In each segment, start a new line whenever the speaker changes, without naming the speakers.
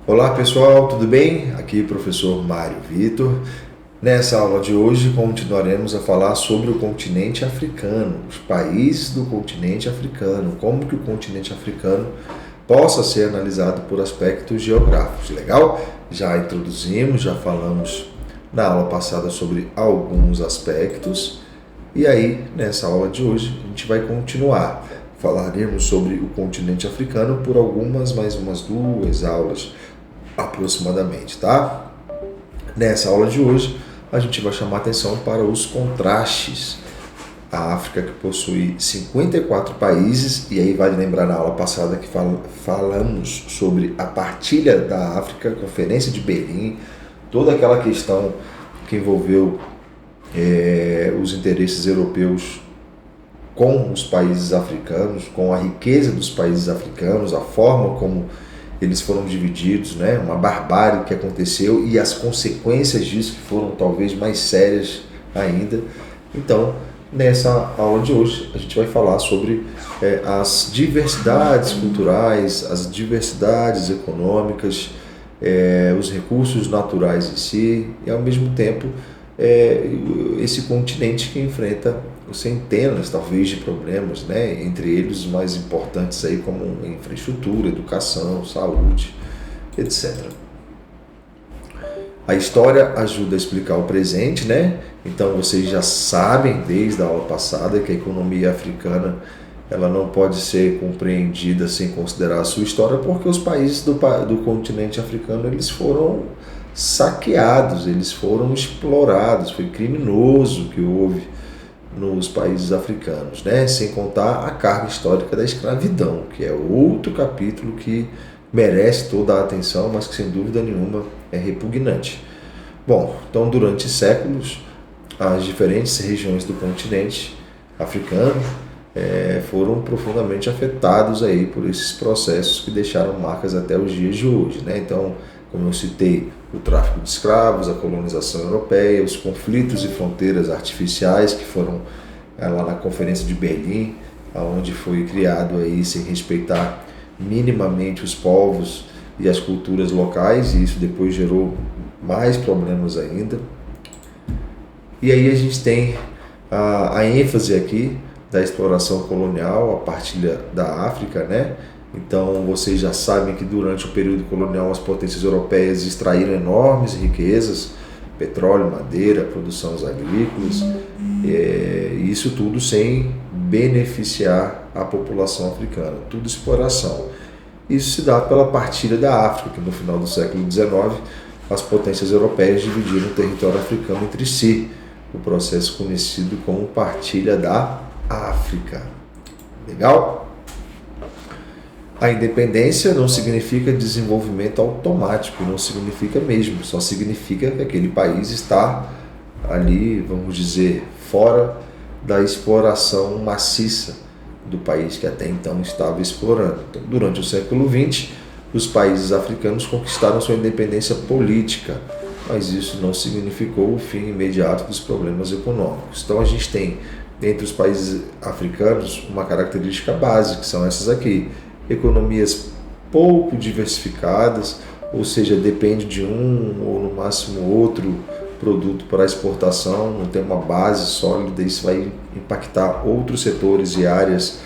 Olá pessoal, tudo bem? Aqui o professor Mário Vitor. Nessa aula de hoje continuaremos a falar sobre o continente africano, os países do continente africano, como que o continente africano possa ser analisado por aspectos geográficos. Legal? Já introduzimos, já falamos na aula passada sobre alguns aspectos e aí nessa aula de hoje a gente vai continuar. Falaremos sobre o continente africano por mais umas 2 aulas aproximadamente, tá? Nessa aula de hoje, a gente vai chamar atenção para os contrastes. A África que possui 54 países, e aí vale lembrar na aula passada que falamos sobre a partilha da África, a Conferência de Berlim, toda aquela questão que envolveu os interesses europeus com os países africanos, com a riqueza dos países africanos, a forma como eles foram divididos, né? Uma barbárie que aconteceu e as consequências disso que foram talvez mais sérias ainda. Então, nessa aula de hoje, a gente vai falar sobre as diversidades culturais, as diversidades econômicas, os recursos naturais em si e, ao mesmo tempo, esse continente que enfrenta centenas, talvez, de problemas, né? Entre eles os mais importantes aí como infraestrutura, educação, saúde, etc. A história ajuda a explicar o presente, né? Então vocês já sabem desde a aula passada que a economia africana ela não pode ser compreendida sem considerar a sua história, porque os países do continente africano eles foram saqueados, eles foram explorados, foi criminoso o que houve nos países africanos, né? Sem contar a carga histórica da escravidão, que é outro capítulo que merece toda a atenção, mas que sem dúvida nenhuma é repugnante. Bom, então durante séculos, as diferentes regiões do continente africano foram profundamente afetados aí por esses processos que deixaram marcas até os dias de hoje, né? Então, como eu citei, o tráfico de escravos, a colonização europeia, os conflitos e fronteiras artificiais que foram lá na Conferência de Berlim, onde foi criado aí sem respeitar minimamente os povos e as culturas locais, e isso depois gerou mais problemas ainda. E aí a gente tem a ênfase aqui da exploração colonial, a partilha da África, né? Então, vocês já sabem que durante o período colonial as potências europeias extraíram enormes riquezas, petróleo, madeira, produções agrícolas, e isso tudo sem beneficiar a população africana, tudo exploração. Isso se dá pela partilha da África, que no final do século XIX as potências europeias dividiram o território africano entre si, o processo conhecido como partilha da África. Legal? A independência não significa desenvolvimento automático, não significa mesmo, só significa que aquele país está ali, vamos dizer, fora da exploração maciça do país que até então estava explorando. Então, durante o século XX, os países africanos conquistaram sua independência política, mas isso não significou o fim imediato dos problemas econômicos. Então a gente tem, entre os países africanos, uma característica básica, que são essas aqui: economias pouco diversificadas, ou seja, depende de um ou no máximo outro produto para exportação, não tem uma base sólida, isso vai impactar outros setores e áreas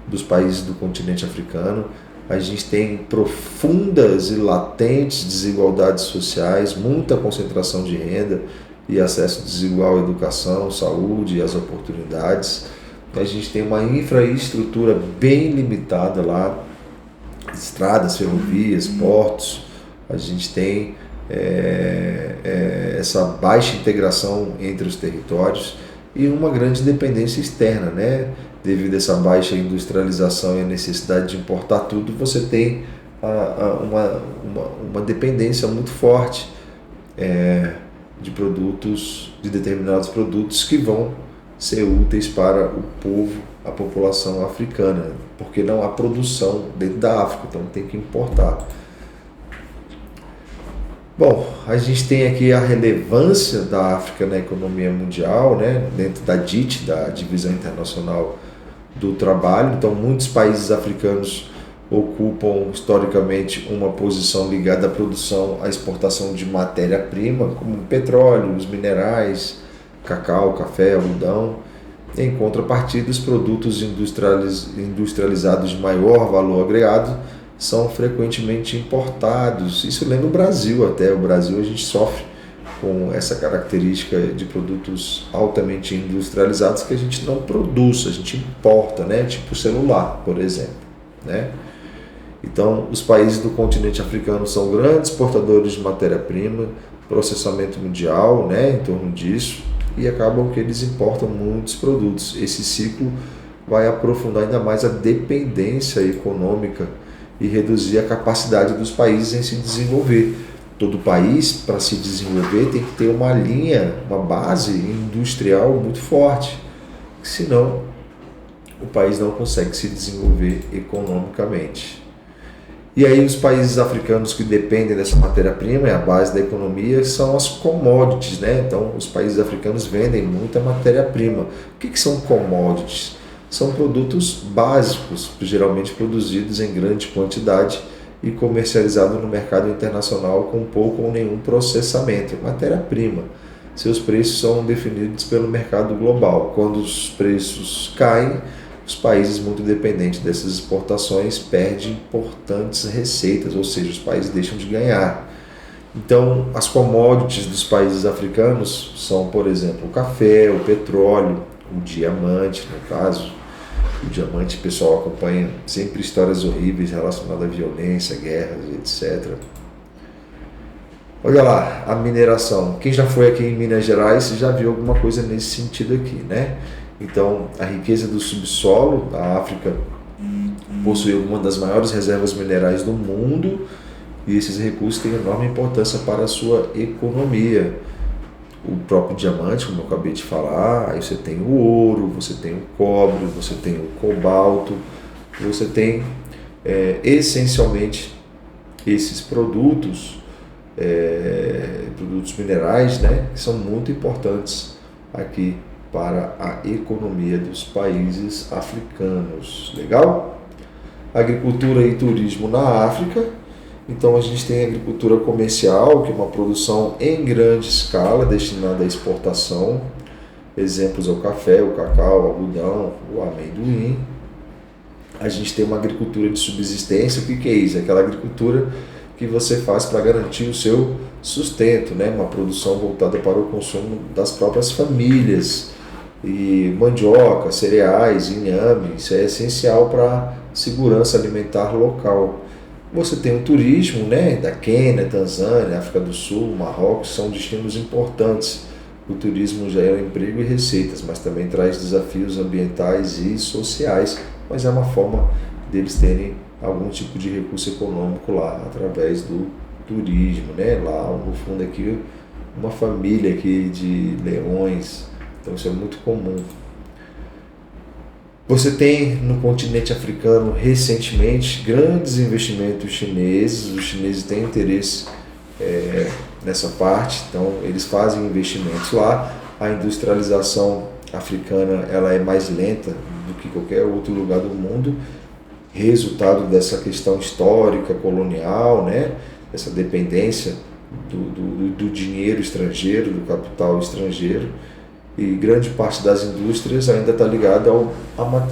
dos países do continente africano. A gente tem profundas e latentes desigualdades sociais, muita concentração de renda e acesso desigual à educação, saúde e às oportunidades. A gente tem uma infraestrutura bem limitada lá, estradas, ferrovias, portos. A gente tem essa baixa integração entre os territórios e uma grande dependência externa, né? Devido a essa baixa industrialização e a necessidade de importar tudo, você tem uma dependência muito forte de produtos, de determinados produtos que vão ser úteis para o povo, a população africana, porque não há produção dentro da África, então tem que importar. Bom, a gente tem aqui a relevância da África na economia mundial, né, dentro da DIT, da Divisão Internacional do Trabalho. Então, muitos países africanos ocupam historicamente uma posição ligada à produção, à exportação de matéria-prima, como petróleo, os minerais, cacau, café, algodão. Em contrapartida, os produtos industrializados de maior valor agregado são frequentemente importados. Isso lembra o Brasil até. O Brasil a gente sofre com essa característica de produtos altamente industrializados que a gente não produz, a gente importa, né? Tipo celular, por exemplo, né? Então, os países do continente africano são grandes exportadores de matéria-prima, processamento mundial, né, em torno disso, e acabam que eles importam muitos produtos. Esse ciclo vai aprofundar ainda mais a dependência econômica e reduzir a capacidade dos países em se desenvolver. Todo país, para se desenvolver, tem que ter uma linha, uma base industrial muito forte, senão o país não consegue se desenvolver economicamente. E aí os países africanos que dependem dessa matéria-prima, é a base da economia, são as commodities, né? Então os países africanos vendem muita matéria-prima. O que são commodities? São produtos básicos, geralmente produzidos em grande quantidade e comercializados no mercado internacional com pouco ou nenhum processamento. Matéria-prima. Seus preços são definidos pelo mercado global. Quando os preços caem, os países muito dependentes dessas exportações perdem importantes receitas, ou seja, os países deixam de ganhar. Então, as commodities dos países africanos são, por exemplo, o café, o petróleo, o diamante, no caso. O diamante, o pessoal acompanha sempre histórias horríveis relacionadas à violência, guerras, etc. Olha lá, a mineração. Quem já foi aqui em Minas Gerais já viu alguma coisa nesse sentido aqui, né? Então, a riqueza do subsolo, a África possui uma das maiores reservas minerais do mundo e esses recursos têm enorme importância para a sua economia. O próprio diamante, como eu acabei de falar, aí você tem o ouro, você tem o cobre, você tem o cobalto, você tem essencialmente esses produtos, produtos minerais, né, que são muito importantes aqui para a economia dos países africanos. Legal? Agricultura e turismo na África. Então a gente tem a agricultura comercial, que é uma produção em grande escala destinada à exportação. Exemplos é o café, o cacau, o algodão, o amendoim. A gente tem uma agricultura de subsistência. O que é isso? É aquela agricultura que você faz para garantir o seu sustento, né? Uma produção voltada para o consumo das próprias famílias. E mandioca, cereais, inhame, isso é essencial para a segurança alimentar local. Você tem o turismo, né, da Quênia, Tanzânia, África do Sul, Marrocos, são destinos importantes. O turismo gera emprego e receitas, mas também traz desafios ambientais e sociais, mas é uma forma deles terem algum tipo de recurso econômico lá, através do turismo, né? Lá no fundo aqui, uma família aqui de leões, então isso é muito comum. Você tem no continente africano recentemente grandes investimentos chineses, os chineses têm interesse nessa parte, então eles fazem investimentos lá. A industrialização africana ela é mais lenta do que qualquer outro lugar do mundo, resultado dessa questão histórica, colonial, né? Essa dependência do dinheiro estrangeiro, do capital estrangeiro. E grande parte das indústrias ainda está ligada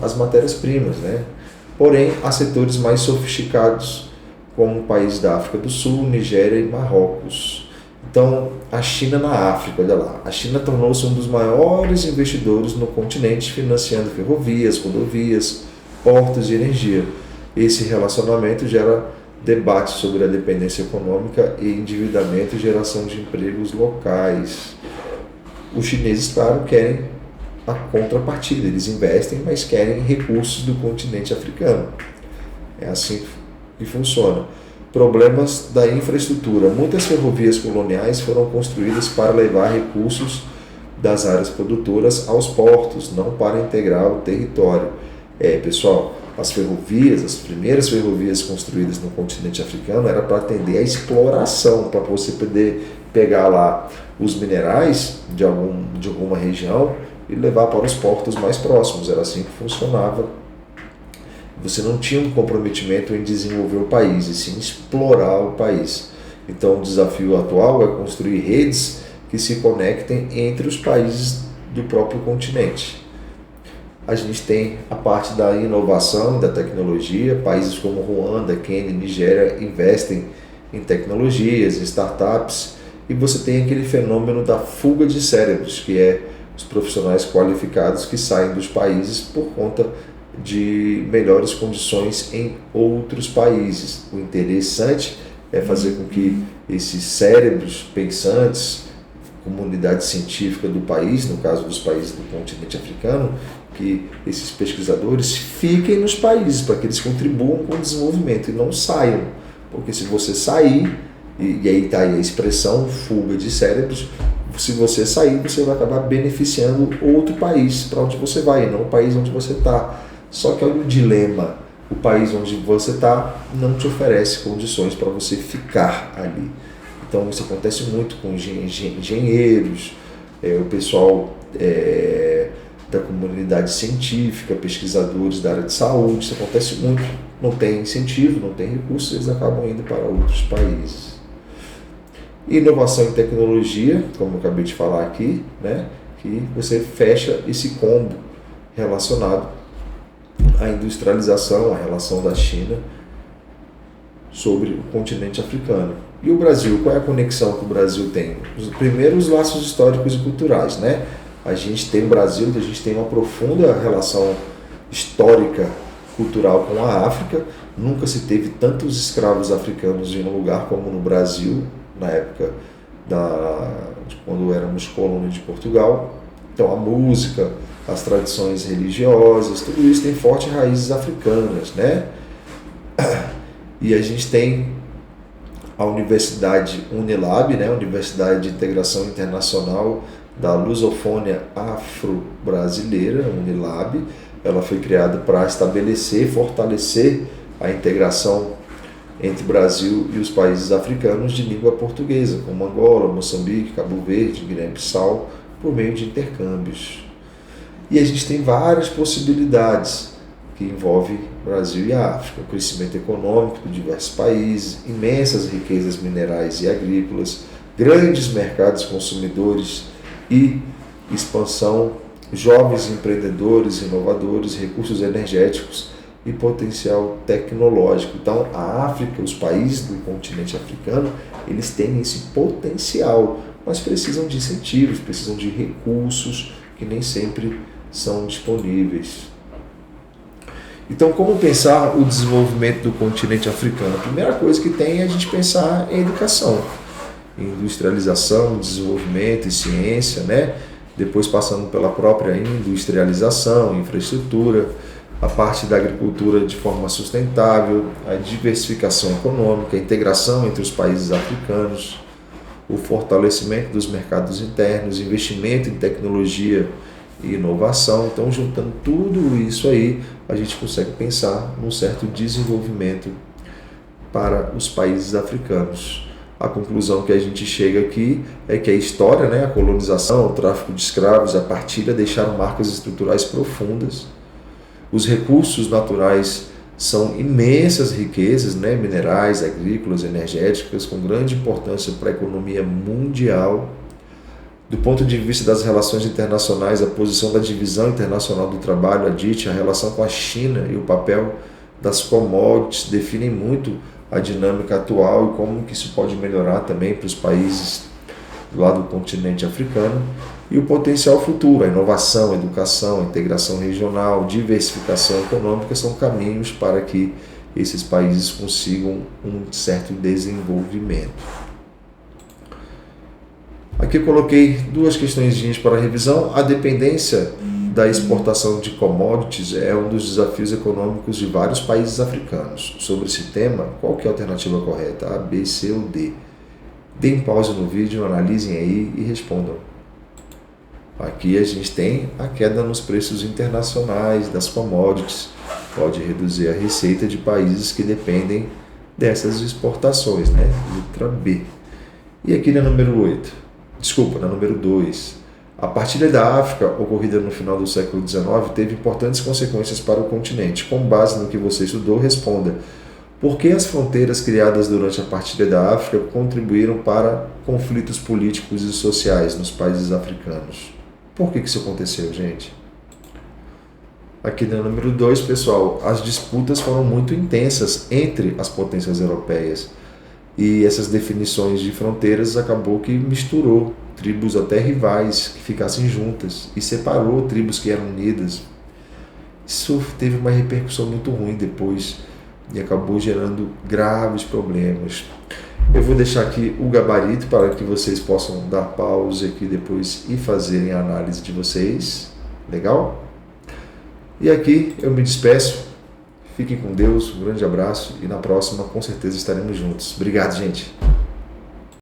às matérias-primas, né? Porém, há setores mais sofisticados, como o país da África do Sul, Nigéria e Marrocos. Então, a China na África, olha lá, a China tornou-se um dos maiores investidores no continente, financiando ferrovias, rodovias, portos e energia. Esse relacionamento gera debate sobre a dependência econômica e endividamento e geração de empregos locais. Os chineses, claro, querem a contrapartida, eles investem, mas querem recursos do continente africano. É assim que funciona. Problemas da infraestrutura. Muitas ferrovias coloniais foram construídas para levar recursos das áreas produtoras aos portos, não para integrar o território. Pessoal, as ferrovias, as primeiras ferrovias construídas no continente africano era para atender à exploração, para você poder pegar lá os minerais de alguma região e levar para os portos mais próximos. Era assim que funcionava você não tinha um comprometimento em desenvolver o país, e sim explorar o país. Então o desafio atual é construir redes que se conectem entre os países do próprio continente. A gente tem a parte da inovação e da tecnologia. Países como Ruanda, Quênia, Nigéria investem em tecnologias, em startups, e você tem aquele fenômeno da fuga de cérebros, que é os profissionais qualificados que saem dos países por conta de melhores condições em outros países. O interessante é fazer com que esses cérebros pensantes, comunidade científica do país, no caso dos países do continente africano, que esses pesquisadores fiquem nos países para que eles contribuam com o desenvolvimento e não saiam. Porque se você sair, e aí está aí a expressão fuga de cérebros, se você sair, você vai acabar beneficiando outro país para onde você vai, e não o país onde você está. Só que olha o dilema, o país onde você está não te oferece condições para você ficar ali. Então isso acontece muito com engenheiros, o pessoal da comunidade científica, pesquisadores da área de saúde. Isso acontece muito, não tem incentivo, não tem recursos, eles acabam indo para outros países. Inovação em tecnologia, como eu acabei de falar aqui, né, que você fecha esse combo relacionado à industrialização, à relação da China sobre o continente africano. E o Brasil, qual é a conexão que o Brasil tem? Os primeiros laços históricos e culturais, né? A gente tem o Brasil, a gente tem uma profunda relação histórica, cultural com a África. Nunca se teve tantos escravos africanos em um lugar como no Brasil, na época de quando éramos colônia de Portugal. Então a música, as tradições religiosas, tudo isso tem fortes raízes africanas, né? E a gente tem a Universidade Unilab, né? Universidade de Integração Internacional da Lusofônia Afro-Brasileira, Unilab. Ela foi criada para estabelecer e fortalecer a integração entre o Brasil e os países africanos de língua portuguesa, como Angola, Moçambique, Cabo Verde, Guiné-Bissau, por meio de intercâmbios. E a gente tem várias possibilidades que envolvem Brasil e África: o crescimento econômico de diversos países, imensas riquezas minerais e agrícolas, grandes mercados consumidores e expansão, jovens empreendedores, inovadores, recursos energéticos e potencial tecnológico. Então, a África, os países do continente africano, eles têm esse potencial, mas precisam de incentivos, precisam de recursos que nem sempre são disponíveis. Então, como pensar o desenvolvimento do continente africano? A primeira coisa que tem é a gente pensar em educação, em industrialização, desenvolvimento e ciência, né? Depois passando pela própria industrialização, infraestrutura, a parte da agricultura de forma sustentável, a diversificação econômica, a integração entre os países africanos, o fortalecimento dos mercados internos, investimento em tecnologia e inovação. Então, juntando tudo isso aí, a gente consegue pensar num certo desenvolvimento para os países africanos. A conclusão que a gente chega aqui é que a história, né, a colonização, o tráfico de escravos, a partilha deixaram marcas estruturais profundas. Os recursos naturais são imensas riquezas, né, minerais, agrícolas, energéticas, com grande importância para a economia mundial. Do ponto de vista das relações internacionais, a posição da Divisão Internacional do Trabalho, a DIT, a relação com a China e o papel das commodities definem muito a dinâmica atual e como que isso pode melhorar também para os países lá do continente africano. E o potencial futuro, a inovação, a educação, a integração regional, diversificação econômica são caminhos para que esses países consigam um certo desenvolvimento. Aqui eu coloquei duas questões para revisão. A dependência da exportação de commodities é um dos desafios econômicos de vários países africanos. Sobre esse tema, qual que é a alternativa correta? A, B, C ou D? Deem pausa no vídeo, analisem aí e respondam. Aqui a gente tem a queda nos preços internacionais das commodities. Pode reduzir a receita de países que dependem dessas exportações, né? Letra B. E aqui na número 8. Desculpa, na número 2. A partilha da África, ocorrida no final do século XIX, teve importantes consequências para o continente. Com base no que você estudou, responda: por que as fronteiras criadas durante a partilha da África contribuíram para conflitos políticos e sociais nos países africanos? Por que isso aconteceu, gente? Aqui no número 2, pessoal, as disputas foram muito intensas entre as potências europeias. E essas definições de fronteiras acabou que misturou tribos até rivais que ficassem juntas e separou tribos que eram unidas. Isso teve uma repercussão muito ruim depois e acabou gerando graves problemas. Eu vou deixar aqui o gabarito para que vocês possam dar pausa aqui depois e fazerem a análise de vocês. Legal? E aqui eu me despeço. Fiquem com Deus, um grande abraço e na próxima com certeza estaremos juntos. Obrigado, gente.